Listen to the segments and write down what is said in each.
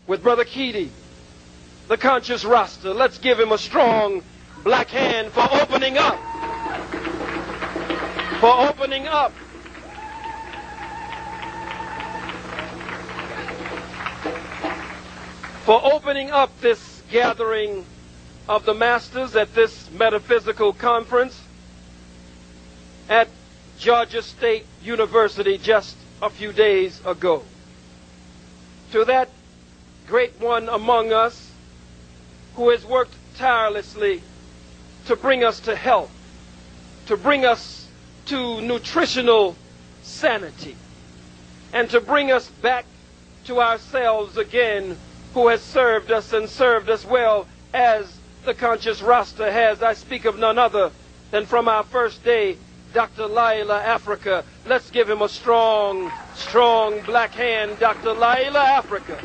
with Brother Keedy, the conscious Rasta. Let's give him a strong black hand for opening up. For opening up. For opening up this gathering of the masters at this metaphysical conference at Georgia State University just a few days ago. To that great one among us who has worked tirelessly to bring us to health, to bring us to nutritional sanity, and to bring us back to ourselves again, who has served us and served us well as the conscious Rasta has. I speak of none other than from our first day, Dr. Laila Africa. Let's give him a strong, strong black hand, Dr. Laila Africa.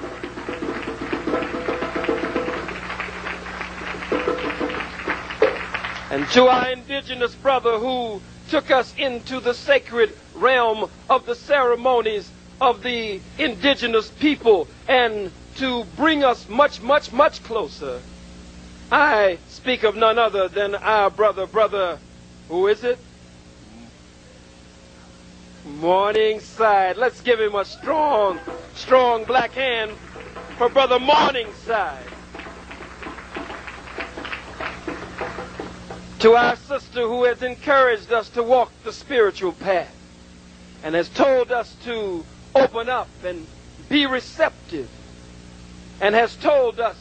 And to our indigenous brother who took us into the sacred realm of the ceremonies of the indigenous people and to bring us much, much, much closer. I speak of none other than our brother, who is it? Morningside. Let's give him a strong, strong black hand for Brother Morningside. To our sister who has encouraged us to walk the spiritual path and has told us to open up and be receptive, and has told us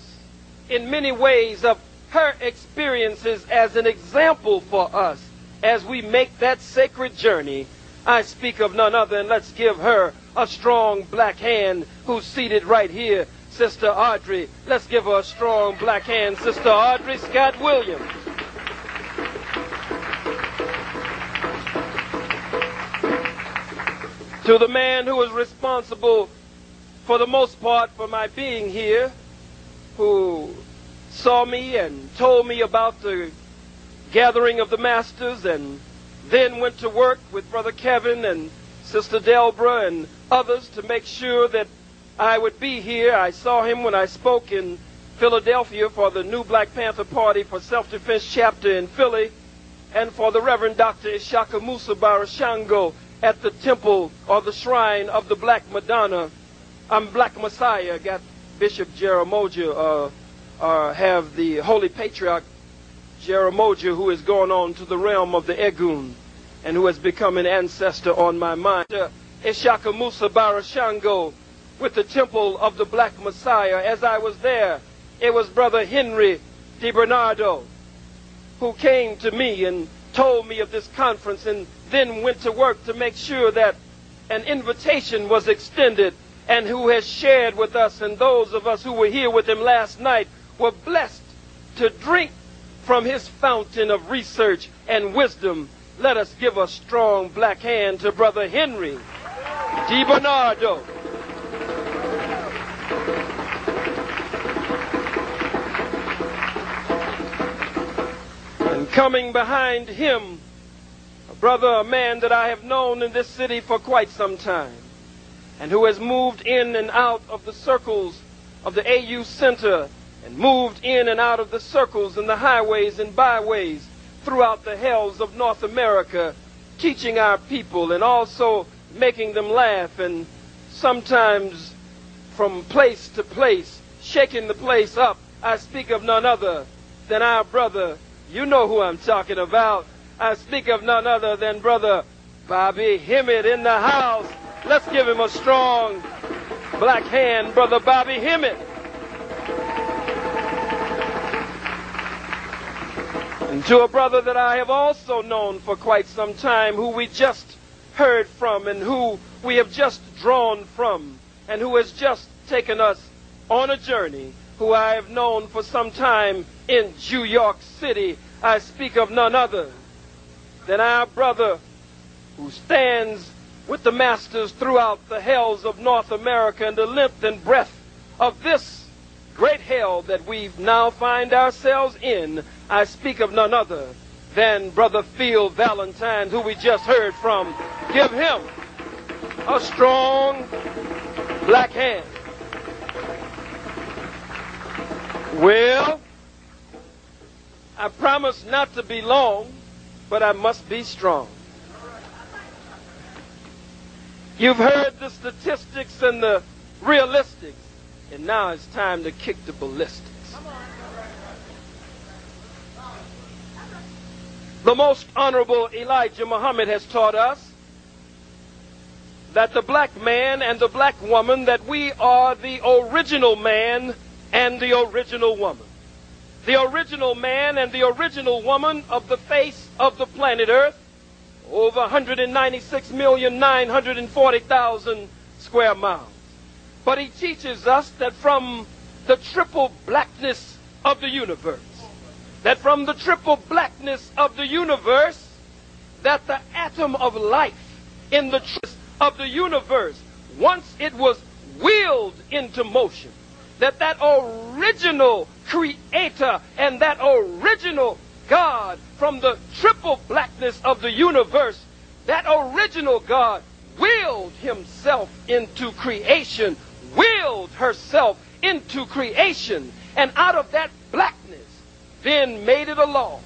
in many ways of her experiences as an example for us as we make that sacred journey. I speak of none other, and let's give her a strong black hand who's seated right here, Sister Audrey. Let's give her a strong black hand, Sister Audrey Scott Williams. To the man who is responsible for the most part for my being here, who saw me and told me about the gathering of the masters and then went to work with Brother Kevin and Sister Delbra and others to make sure that I would be here. I saw him when I spoke in Philadelphia for the New Black Panther Party for Self-Defense Chapter in Philly, and for the Reverend Dr. Ishaka Musa Barashango at the temple or the shrine of the Black Madonna. Black Messiah. Got Bishop Jeramoja, have the Holy Patriarch Jeramoja, who is going on to the realm of the Egun and who has become an ancestor on my mind. Ishaka Musa Barashango with the temple of the Black Messiah. As I was there, it was Brother Henry DiBernardo who came to me and told me of this conference, and then went to work to make sure that an invitation was extended, and who has shared with us, and those of us who were here with him last night were blessed to drink from his fountain of research and wisdom. Let us give a strong black hand to Brother Henry DiBernardo. And coming behind him, a man that I have known in this city for quite some time, and who has moved in and out of the circles of the AU Center, and moved in and out of the circles and the highways and byways throughout the hells of North America, teaching our people and also making them laugh, and sometimes from place to place, shaking the place up. I speak of none other than our brother. You know who I'm talking about. I speak of none other than Brother Bobby Hemmett in the house. Let's give him a strong black hand, Brother Bobby Hemmett. And to a brother that I have also known for quite some time, who we just heard from and who we have just drawn from, and who has just taken us on a journey, who I have known for some time in New York City. I speak of none other than our brother who stands with the masters throughout the hells of North America and the length and breadth of this great hell that we now find ourselves in. I speak of none other than Brother Phil Valentine, who we just heard from. Give him a strong black hand. Well, I promise not to be long, but I must be strong. You've heard the statistics and the realistics, and now it's time to kick the ballistics. The Most Honorable Elijah Muhammad has taught us that the black man and the black woman, that we are the original man and the original woman. The original man and the original woman of the face of the planet Earth, over 196,940,000 square miles. But he teaches us that from the triple blackness of the universe, that from the triple blackness of the universe, that the atom of life in the of the universe, once it was willed into motion, that original creator and that original God from the triple blackness of the universe, that original God willed himself into creation, willed herself into creation, and out of that blackness then made it a law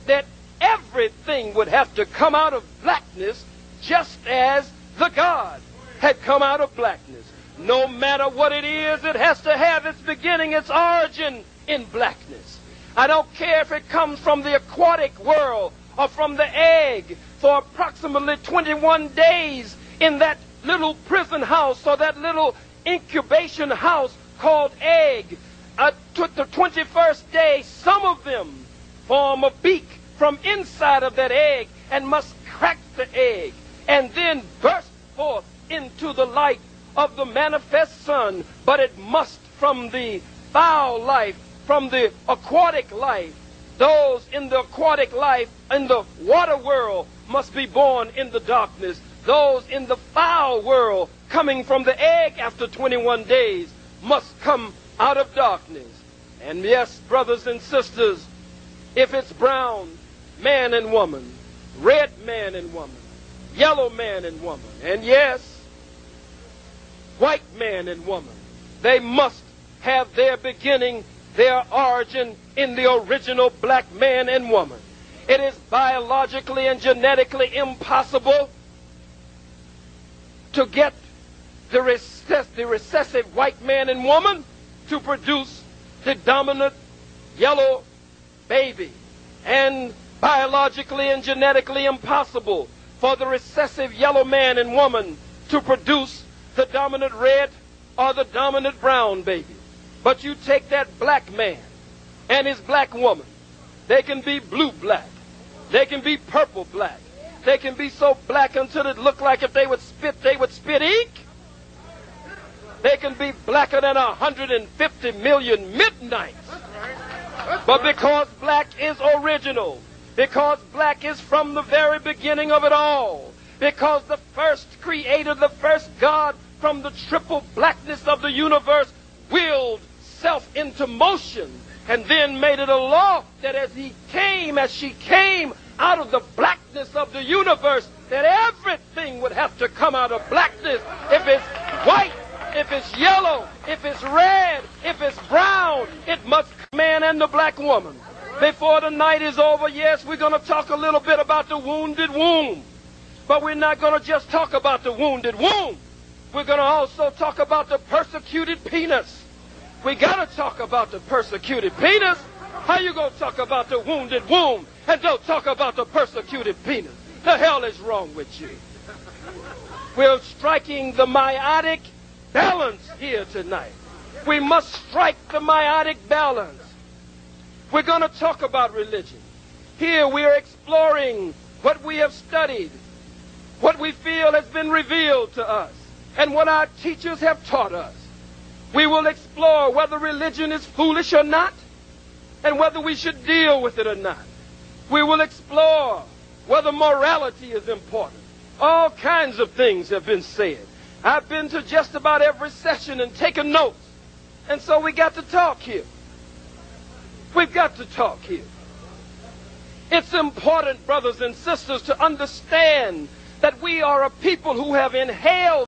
that everything would have to come out of blackness, just as the God had come out of blackness. No matter what it is, it has to have its beginning, its origin in blackness. I don't care if it comes from the aquatic world or from the egg. For approximately 21 days in that little prison house or that little incubation house called egg, to the 21st day, some of them form a beak from inside of that egg and must crack the egg and then burst forth into the light of the manifest sun. But it must, from the foul life, from the aquatic life, those in the aquatic life, in the water world, must be born in the darkness. Those in the foul world, coming from the egg after 21 days, must come out of darkness. And yes, brothers and sisters, if it's brown man and woman, red man and woman, yellow man and woman, and yes, white man and woman, they must have their beginning, their origin in the original black man and woman. It is biologically and genetically impossible to get the recessive white man and woman to produce the dominant yellow baby, and biologically and genetically impossible for the recessive yellow man and woman to produce the dominant red or the dominant brown baby. But you take that black man and his black woman, they can be blue black, they can be purple black, they can be so black until it looked like if they would spit ink. They can be blacker than 150 million midnights. But because black is original, because black is from the very beginning of it all, because the first creator, the first God from the triple blackness of the universe willed self into motion and then made it a law that as she came out of the blackness of the universe, that everything would have to come out of blackness. If it's white, if it's yellow, if it's red, if it's brown, it must come man and the black woman. Before the night is over, yes, we're going to talk a little bit about the wounded womb. But we're not going to just talk about the wounded womb. We're going to also talk about the persecuted penis. We got to talk about the persecuted penis. How you going to talk about the wounded womb and don't talk about the persecuted penis? The hell is wrong with you? We're striking the meiotic balance here tonight. We must strike the meiotic balance. We're going to talk about religion. Here we are exploring what we have studied, what we feel has been revealed to us, and what our teachers have taught us. We will explore whether religion is foolish or not, and whether we should deal with it or not. We will explore whether morality is important. All kinds of things have been said. I've been to just about every session and taken notes. And so we got to talk here. We've got to talk here. It's important, brothers and sisters, to understand that we are a people who have inhaled